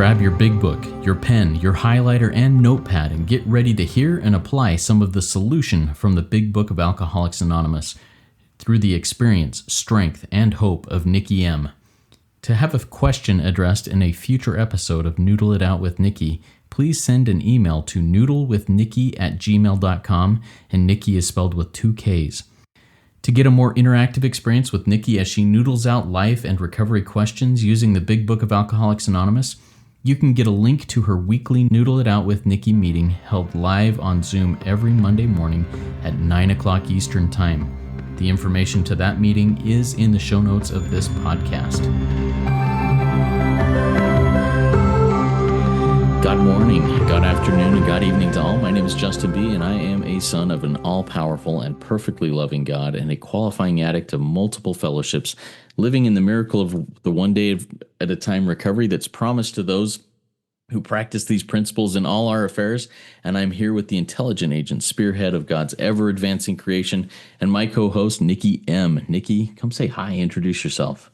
grab your big book, your pen, your highlighter, and notepad and get ready to hear and apply some of the solution from the Big Book of Alcoholics Anonymous through the experience, strength, and hope of Nikki M. To have a question addressed in a future episode of Noodle It Out with Nikki, please send an email to noodlewithnikki@gmail.com, and Nikki is spelled with 2 Ks. To get a more interactive experience with Nikki as she noodles out life and recovery questions using the Big Book of Alcoholics Anonymous, you can get a link to her weekly Noodle It Out with Nikki meeting held live on Zoom every Monday morning at 9 o'clock Eastern Time. The information to that meeting is in the show notes of this podcast. God morning, God afternoon, and God evening to all. My name is Justin B., and I am a son of an all-powerful and perfectly loving God and a qualifying addict of multiple fellowships, living in the miracle of the one day at a time recovery that's promised to those who practice these principles in all our affairs. And I'm here with the intelligent agent, spearhead of God's ever-advancing creation, and my co-host, Nikki M. Nikki, come say hi, introduce yourself.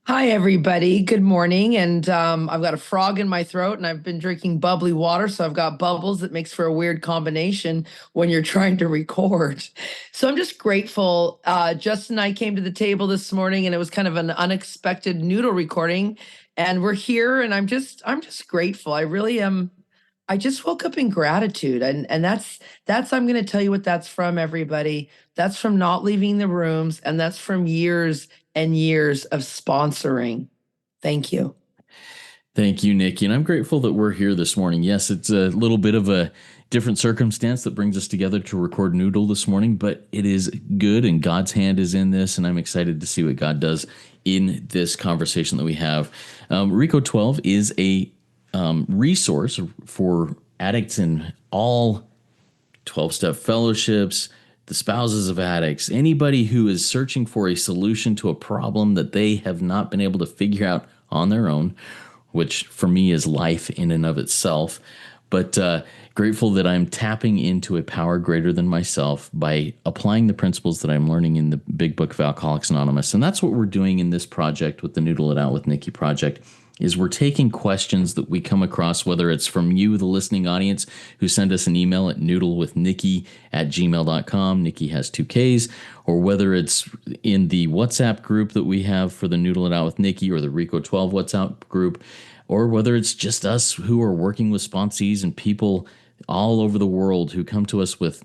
Hi, everybody. Good morning. And I've got a frog in my throat and I've been drinking bubbly water. So I've got bubbles that makes for a weird combination when you're trying to record. So I'm just grateful. Justin and I came to the table this morning and it was kind of an unexpected noodle recording. And we're here and I'm just grateful. I really am. I just woke up in gratitude. And that's I'm going to tell you what that's from, everybody. That's from not leaving the rooms. And that's from years and years of sponsoring. Thank you. Thank you, Nikki. And I'm grateful that we're here this morning. Yes, it's a little bit of a different circumstance that brings us together to record Noodle this morning, but it is good and God's hand is in this. And I'm excited to see what God does in this conversation that we have. Rico 12 is a resource for addicts in all 12-step fellowships, the spouses of addicts, anybody who is searching for a solution to a problem that they have not been able to figure out on their own, which for me is life in and of itself. But grateful that I'm tapping into a power greater than myself by applying the principles that I'm learning in the Big Book of Alcoholics Anonymous. And that's what we're doing in this project with the Noodle It Out with Nikki project. Is we're taking questions that we come across, whether it's from you, the listening audience, who send us an email at noodlewithnikki@gmail.com. Nikki has 2 Ks. Or whether it's in the WhatsApp group that we have for the Noodle It Out with Nikki or the Rico 12 WhatsApp group, or whether it's just us who are working with sponsees and people all over the world who come to us with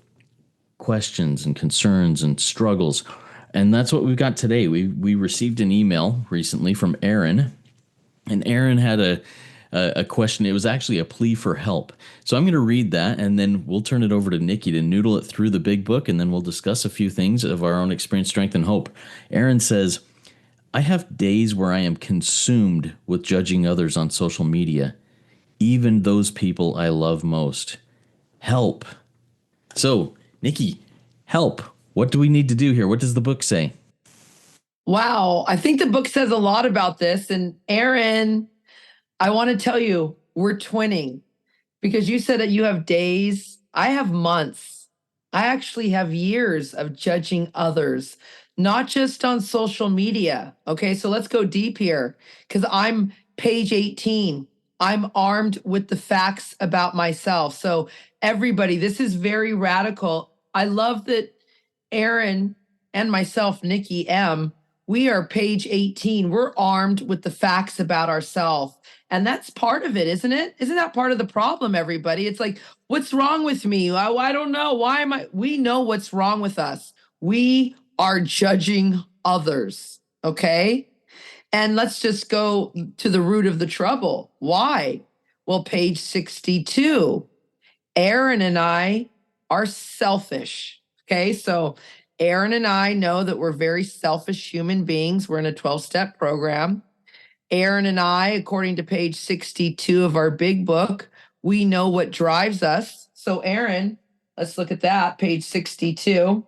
questions and concerns and struggles. And that's what we've got today. We received an email recently from Aaron. And Aaron had a question. It was actually a plea for help. So I'm going to read that, and then we'll turn it over to Nikki to noodle it through the big book, and then we'll discuss a few things of our own experience, strength, and hope. Aaron says, I have days where I am consumed with judging others on social media, even those people I love most. Help. So, Nikki, help. What do we need to do here? What does the book say? Wow. I think the book says a lot about this. And Aaron, I want to tell you, we're twinning because you said that you have days. I have months. I actually have years of judging others, not just on social media. Okay, so let's go deep here because I'm page 18. I'm armed with the facts about myself. So everybody, this is very radical. I love that Aaron and myself, Nikki M., we are page 18. We're armed with the facts about ourselves. And that's part of it, isn't it? Isn't that part of the problem, everybody? It's like, what's wrong with me? I don't know. Why am I? We know what's wrong with us. We are judging others, okay? And let's just go to the root of the trouble. Why? Well, page 62, Aaron and I are selfish, okay? So Aaron and I know that we're very selfish human beings. We're in a 12-step program. Aaron and I, according to page 62 of our big book, we know what drives us. So Aaron, let's look at that, page 62.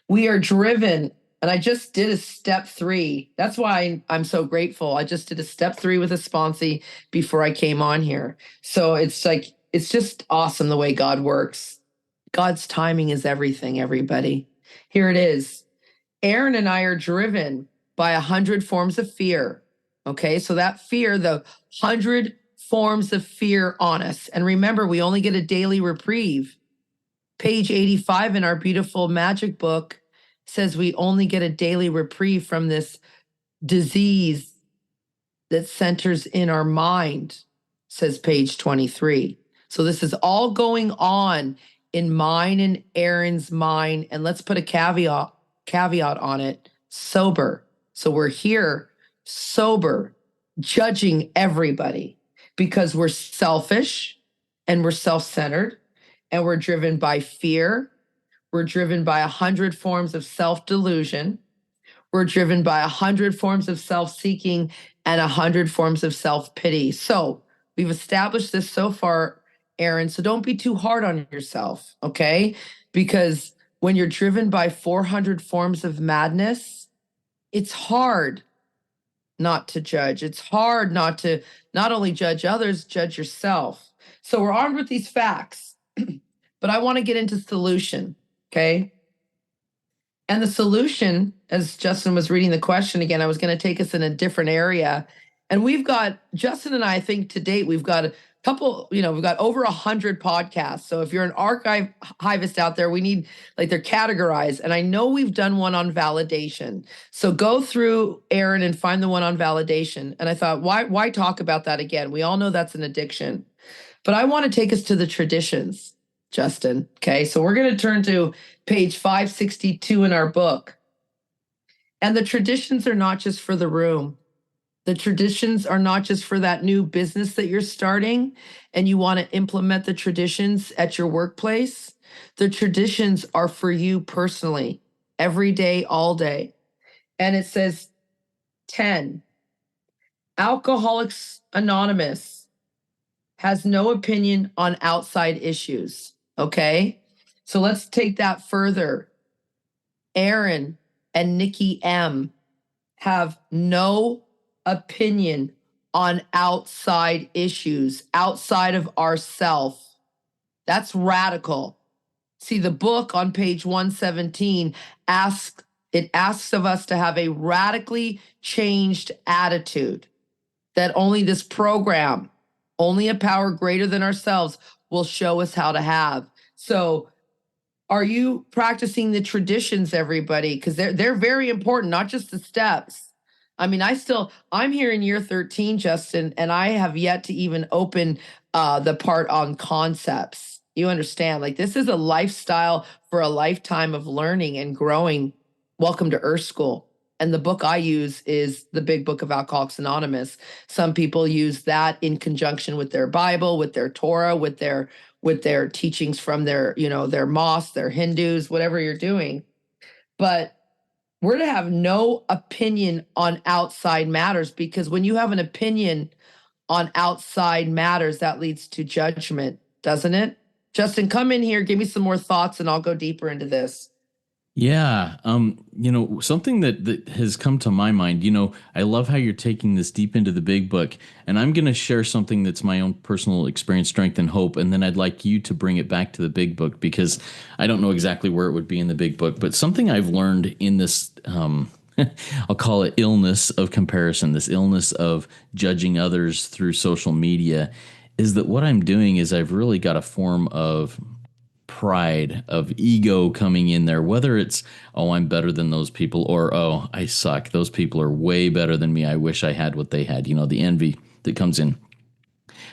We are driven, and I just did a step 3. That's why I'm so grateful. I just did a step 3 with a sponsee before I came on here. So it's like, it's just awesome the way God works. God's timing is everything, everybody. Here it is. Aaron and I are driven by 100 forms of fear. Okay, so that fear, the 100 forms of fear on us. And remember, we only get a daily reprieve. Page 85 in our beautiful magic book says we only get a daily reprieve from this disease that centers in our mind, says page 23. So this is all going on in mine and Aaron's mind. And let's put a caveat on it, sober. So we're here sober, judging everybody because we're selfish and we're self-centered and we're driven by fear. We're driven by 100 forms of self-delusion. We're driven by 100 forms of self-seeking and 100 forms of self-pity. So we've established this so far, Aaron. So don't be too hard on yourself, okay? Because when you're driven by 400 forms of madness, it's hard not to judge. It's hard not to not only judge others, judge yourself. So we're armed with these facts, but I want to get into solution, okay? And the solution, as Justin was reading the question again, I was going to take us in a different area. And we've got, Justin and I think to date, we've got a couple, we've got over 100 podcasts. So if you're an archivist out there, we need, like, they're categorized. And I know we've done one on validation. So go through, Aaron, and find the one on validation. And I thought, why talk about that again? We all know that's an addiction. But I want to take us to the traditions, Justin. Okay, so we're going to turn to page 562 in our book. And the traditions are not just for the room. The traditions are not just for that new business that you're starting and you want to implement the traditions at your workplace. The traditions are for you personally, every day, all day. And it says 10, Alcoholics Anonymous has no opinion on outside issues. Okay, so let's take that further. Aaron and Nikki M have no opinion on outside issues, outside of ourself. That's radical. See, the book on page 117 asks of us to have a radically changed attitude that only this program, only a power greater than ourselves, will show us how to have. So are you practicing the traditions, everybody? Because they're very important, not just the steps. I mean, I'm here in year 13, Justin, and I have yet to even open the part on concepts. You understand? Like, this is a lifestyle for a lifetime of learning and growing. Welcome to Earth School. And the book I use is the Big Book of Alcoholics Anonymous. Some people use that in conjunction with their Bible, with their Torah, with their teachings from their mosques, their Hindus, whatever you're doing. But we're to have no opinion on outside matters, because when you have an opinion on outside matters, that leads to judgment, doesn't it? Justin, come in here, give me some more thoughts, and I'll go deeper into this. Yeah, something that has come to my mind, I love how you're taking this deep into the big book, and I'm going to share something that's my own personal experience, strength, and hope, and then I'd like you to bring it back to the big book, because I don't know exactly where it would be in the big book, but something I've learned in this, I'll call it illness of comparison, this illness of judging others through social media, is that what I'm doing is I've really got a form of pride, of ego coming in there, whether it's, oh, I'm better than those people, or, oh, I suck, those people are way better than me, I wish I had what they had, the envy that comes in.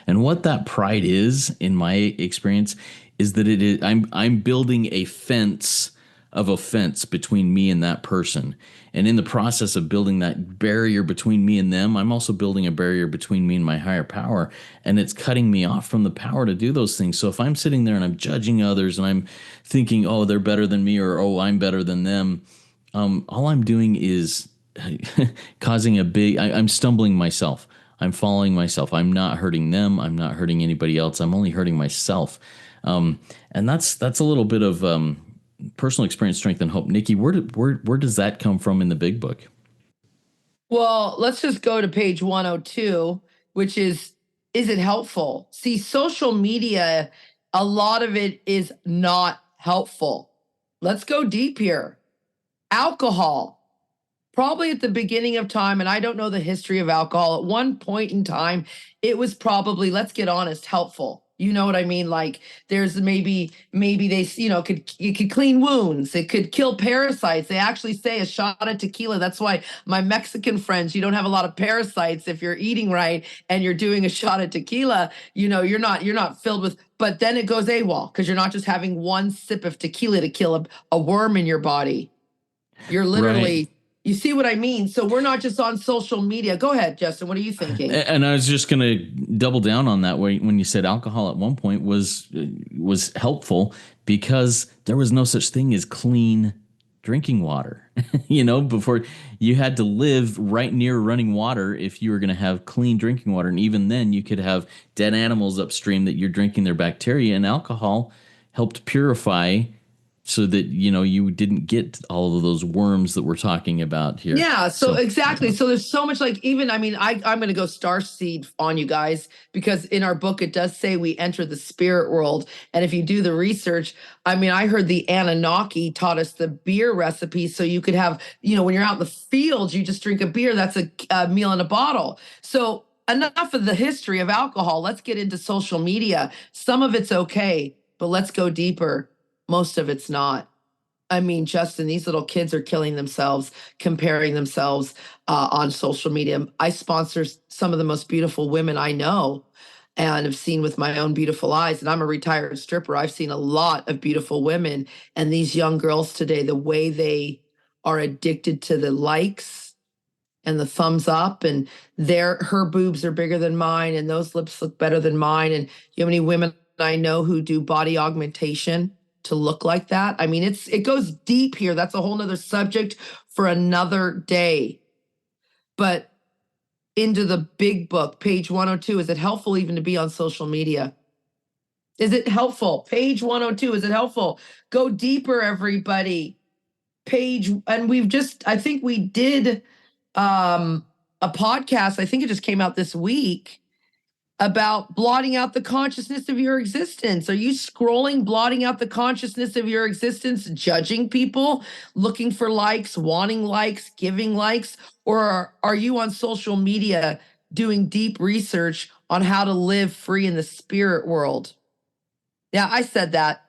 And what that pride is, in my experience, is that it is I'm building a fence of offense between me and that person. And in the process of building that barrier between me and them, I'm also building a barrier between me and my higher power. And it's cutting me off from the power to do those things. So if I'm sitting there and I'm judging others and I'm thinking, oh, they're better than me, or, oh, I'm better than them, all I'm doing is causing I'm stumbling myself. I'm following myself. I'm not hurting them. I'm not hurting anybody else. I'm only hurting myself. And that's a little bit of personal experience, strength, and hope. Nikki, where does that come from in the big book? Well, let's just go to page 102, which is it helpful? See, social media, a lot of it is not helpful. Let's go deep here. Alcohol, probably at the beginning of time, and I don't know the history of alcohol, at one point in time, it was probably, let's get honest, helpful. You know what I mean? Like there's maybe they, it could clean wounds, it could kill parasites. They actually say a shot of tequila. That's why my Mexican friends, you don't have a lot of parasites if you're eating right and you're doing a shot of tequila. You're not filled with, but then it goes AWOL because you're not just having one sip of tequila to kill a worm in your body. You're Right. literally, you see what I mean? So we're not just on social media. Go ahead, Justin. What are you thinking? And I was just going to double down on that way when you said alcohol at one point was helpful because there was no such thing as clean drinking water. Before you had to live right near running water if you were going to have clean drinking water, and even then you could have dead animals upstream that you're drinking their bacteria, and alcohol helped purify so that you didn't get all of those worms that we're talking about here. Yeah, so So, exactly. So there's so much, like, even, I mean, I'm going to go star seed on you guys because in our book it does say we enter the spirit world. And if you do the research, I mean, I heard the Anunnaki taught us the beer recipe so you could have, when you're out in the fields, you just drink a beer. That's a meal in a bottle. So enough of the history of alcohol. Let's get into social media. Some of it's okay, but let's go deeper. Most of it's not. I mean, Justin, these little kids are killing themselves, comparing themselves on social media. I sponsor some of the most beautiful women I know and have seen with my own beautiful eyes. And I'm a retired stripper. I've seen a lot of beautiful women. And these young girls today, the way they are addicted to the likes and the thumbs up, and her boobs are bigger than mine, and those lips look better than mine. And you know how many women I know who do body augmentation to look like that? I mean, it goes deep here. That's a whole nother subject for another day. But into the big book, page 102, is it helpful even to be on social media? Is it helpful? Page 102, is it helpful? Go deeper, everybody. And I think we did a podcast, I think it just came out this week, about blotting out the consciousness of your existence. Are you scrolling, blotting out the consciousness of your existence, judging people, looking for likes, wanting likes, giving likes? Or are you on social media doing deep research on how to live free in the spirit world? Yeah, I said that.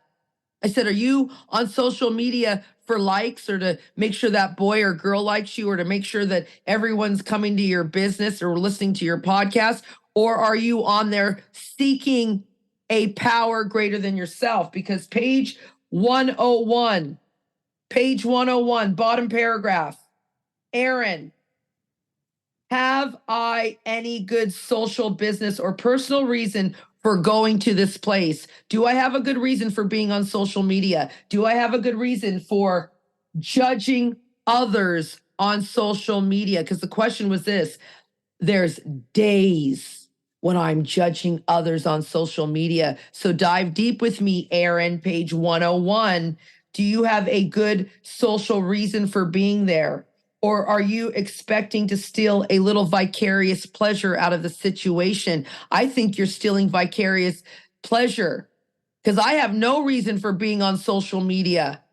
I said, are you on social media for likes, or to make sure that boy or girl likes you, or to make sure that everyone's coming to your business or listening to your podcast? Or are you on there seeking a power greater than yourself? Because page 101, bottom paragraph, Aaron, have I any good social, business, or personal reason for going to this place? Do I have a good reason for being on social media? Do I have a good reason for judging others on social media? Because the question was this: there's days when I'm judging others on social media. So dive deep with me, Aaron, page 101. Do you have a good social reason for being there? Or are you expecting to steal a little vicarious pleasure out of the situation? I think you're stealing vicarious pleasure because I have no reason for being on social media.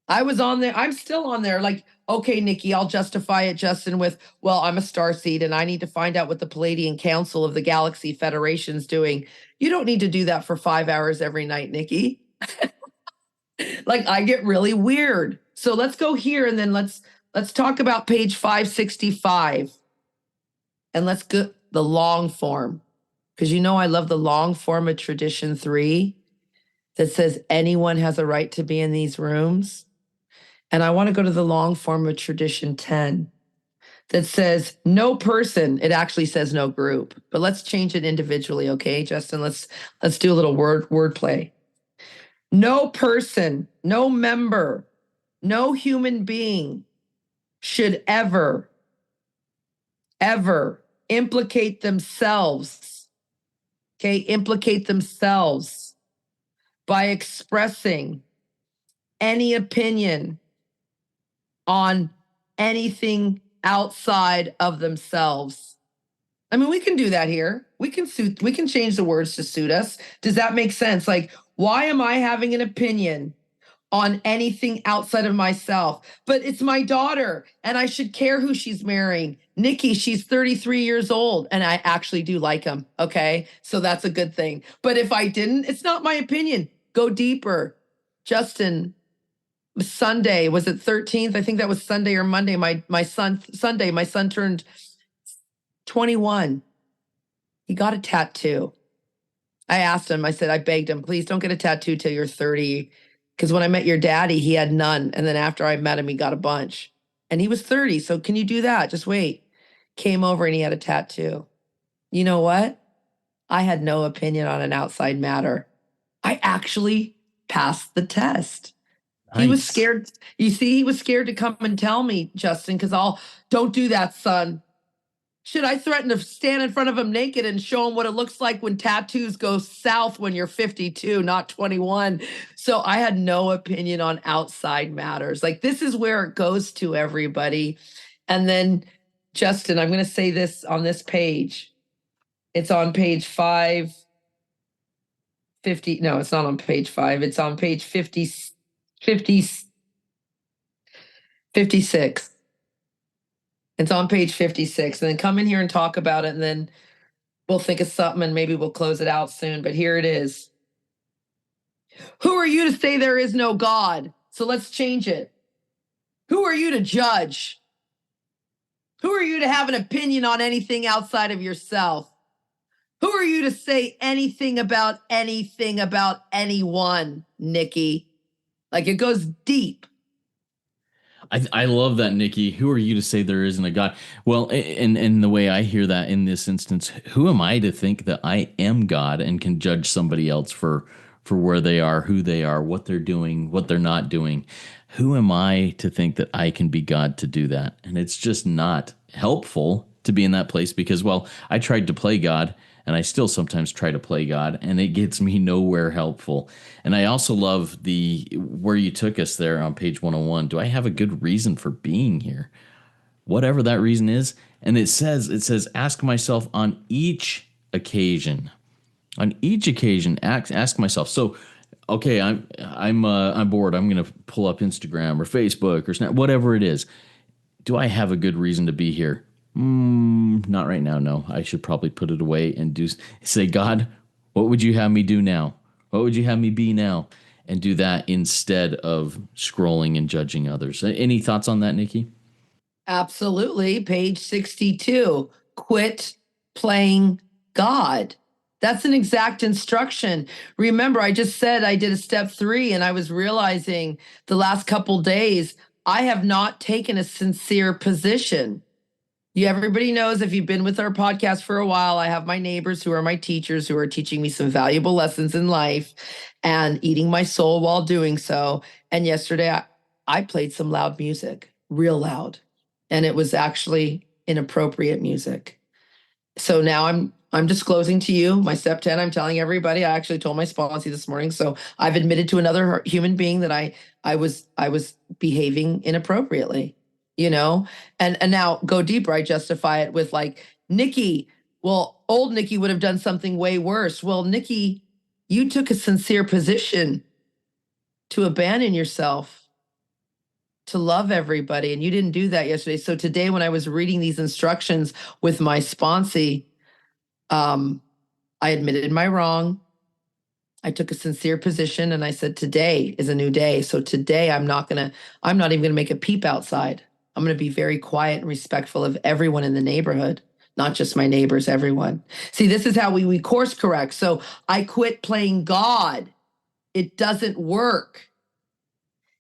I was on there. I'm still on there. Like, okay, Nikki, I'll justify it, Justin, with, well, I'm a starseed and I need to find out what the Palladian Council of the Galaxy Federation's doing. You don't need to do that for 5 hours every night, Nikki. Like, I get really weird. So let's go here and then let's talk about page 565. And let's go the long form. Because I love the long form of tradition 3 that says anyone has a right to be in these rooms. And I want to go to the long form of tradition 10 that says no person. It actually says no group, but let's change it individually. Okay, Justin, let's do a little word play. No person, no member, no human being should ever implicate themselves, implicate themselves by expressing any opinion on anything outside of themselves. I mean, we can do that here. We can change the words to suit us. Does that make sense? Like, why am I having an opinion on anything outside of myself. But it's my daughter, and I should care who she's marrying. Nikki, she's 33 years old, and I actually do like him. Okay. So that's a good thing. But if I didn't, it's not my opinion. Go deeper. Justin, Sunday, was it 13th? I think that was Sunday or Monday. Sunday, my son turned 21. He got a tattoo. I asked him, I said, I begged him, please don't get a tattoo till you're 30. Because when I met your daddy, he had none. And then after I met him, he got a bunch. And he was 30. So can you do that? Just wait. Came over and he had a tattoo. You know what? I had no opinion on an outside matter. I actually passed the test. He was Nice. scared. You see, he was scared to come and tell me, Justin, because don't do that, son. Should I threaten to stand in front of him naked and show him what it looks like when tattoos go south when you're 52, not 21? So I had no opinion on outside matters. Like, this is where it goes to, everybody. And then, Justin, I'm going to say this on this page. It's on page 550. No, it's not on page 5. It's on page 56. It's on page 56. And then come in here and talk about it, and then we'll think of something and maybe we'll close it out soon. But here it is. Who are you to say there is no God? So let's change it. Who are you to judge? Who are you to have an opinion on anything outside of yourself? Who are you to say anything about anyone, Nikki? Like, it goes deep. I love that, Nikki. Who are you to say there isn't a God? Well, and the way I hear that in this instance, who am I to think that I am God and can judge somebody else for where they are, who they are, what they're doing, what they're not doing? Who am I to think that I can be God to do that? And it's just not helpful to be in that place because, well, I tried to play God and I still sometimes try to play God, and it gets me nowhere helpful. And I also love the where you took us there on page 101. Do I have a good reason for being here? Whatever that reason is. And it says, ask myself on each occasion. On each occasion, ask myself. So, okay, I'm bored. I'm gonna pull up Instagram or Facebook or Snap, whatever it is. Do I have a good reason to be here? Not right now. No, I should probably put it away and say, God, what would you have me do now? What would you have me be now? And do that instead of scrolling and judging others. Any thoughts on that, Nikki? Absolutely. Page 62. Quit playing God. That's an exact instruction. Remember, I just said I did a step 3, and I was realizing the last couple days I have not taken a sincere position. Everybody knows, if you've been with our podcast for a while, I have my neighbors who are my teachers who are teaching me some valuable lessons in life and eating my soul while doing so. And yesterday I played some loud music, real loud. And it was actually inappropriate music. So now I'm disclosing to you my step 10. I'm telling everybody. I actually told my sponsee this morning. So I've admitted to another human being that I was behaving inappropriately, and now go deeper. I justify it with, like, Nikki. Well, old Nikki would have done something way worse. Well, Nikki, you took a sincere position to abandon yourself, to love everybody, and you didn't do that yesterday. So today, when I was reading these instructions with my sponsee, I admitted my wrong. I took a sincere position, and I said, today is a new day. So today I'm not even gonna make a peep outside. I'm gonna be very quiet and respectful of everyone in the neighborhood, not just my neighbors, everyone. See, this is how we course correct. So I quit playing God. It doesn't work.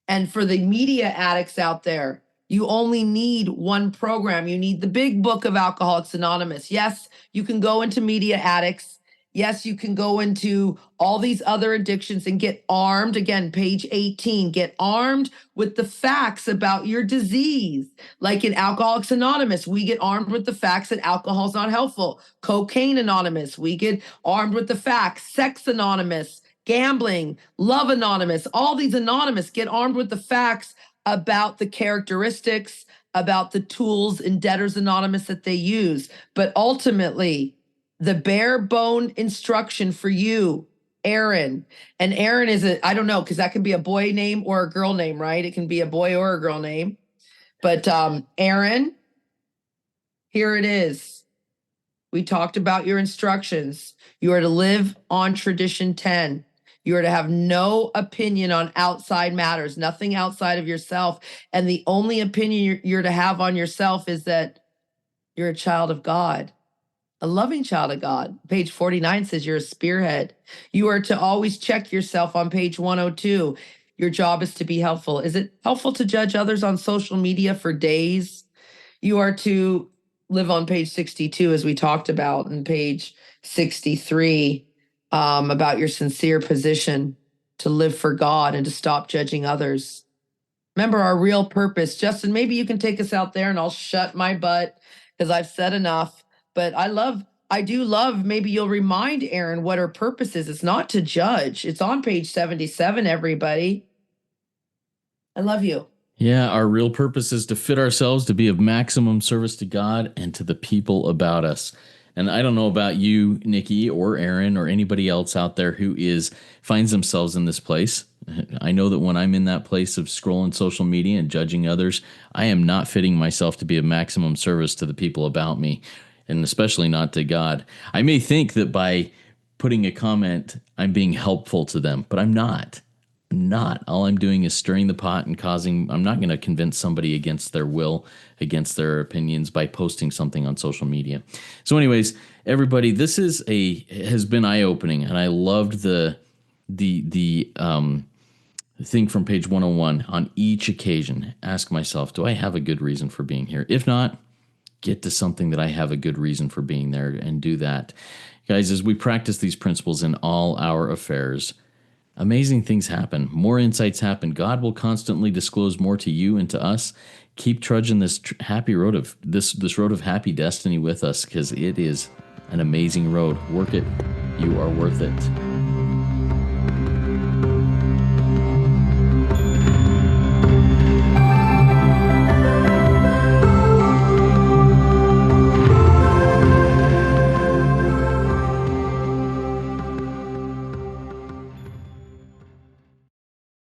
And for the media addicts out there, you only need one program. You need the big book of Alcoholics Anonymous. Yes, you can go into media addicts. Yes, you can go into all these other addictions and get armed. Again, page 18, get armed with the facts about your disease. Like in Alcoholics Anonymous, we get armed with the facts that alcohol is not helpful. Cocaine Anonymous, we get armed with the facts. Sex Anonymous, gambling, Love Anonymous, all these anonymous get armed with the facts about the characteristics, about the tools in Debtors Anonymous that they use. But ultimately, the bare bone instruction for you Aaron. And Aaron is I don't know, because that can be a boy name or a girl name, right? It can be a boy or a girl name. But Aaron, here it is. We talked about your instructions. You are to live on tradition 10. You are to have no opinion on outside matters, nothing outside of yourself. And the only opinion you're to have on yourself is that you're a child of God, a loving child of God. Page 49 says you're a spearhead. You are to always check yourself on page 102. Your job is to be helpful. Is it helpful to judge others on social media for days? You are to live on page 62, as we talked about, and page 63 about your sincere position to live for God and to stop judging others. Remember our real purpose. Justin, maybe you can take us out there and I'll shut my butt because I've said enough. But I do love, maybe you'll remind Erin what her purpose is. It's not to judge. It's on page 77, everybody. I love you. Yeah, our real purpose is to fit ourselves to be of maximum service to God and to the people about us. And I don't know about you, Nikki, or Aaron, or anybody else out there who finds themselves in this place. I know that when I'm in that place of scrolling social media and judging others, I am not fitting myself to be of maximum service to the people about me, and especially not to God. I may think that by putting a comment, I'm being helpful to them, but I'm not. Not. All I'm doing is stirring the pot and I'm not going to convince somebody against their will, against their opinions by posting something on social media. So anyways, everybody, this has been eye-opening, and I loved the thing from page 101. On each occasion, ask myself, do I have a good reason for being here? If not, get to something that I have a good reason for being there and do that. Guys, as we practice these principles in all our affairs, amazing things happen. More insights happen. God will constantly disclose more to you and to us. Keep trudging this happy road of this road of happy destiny with us, because it is an amazing road. Work it. You are worth it.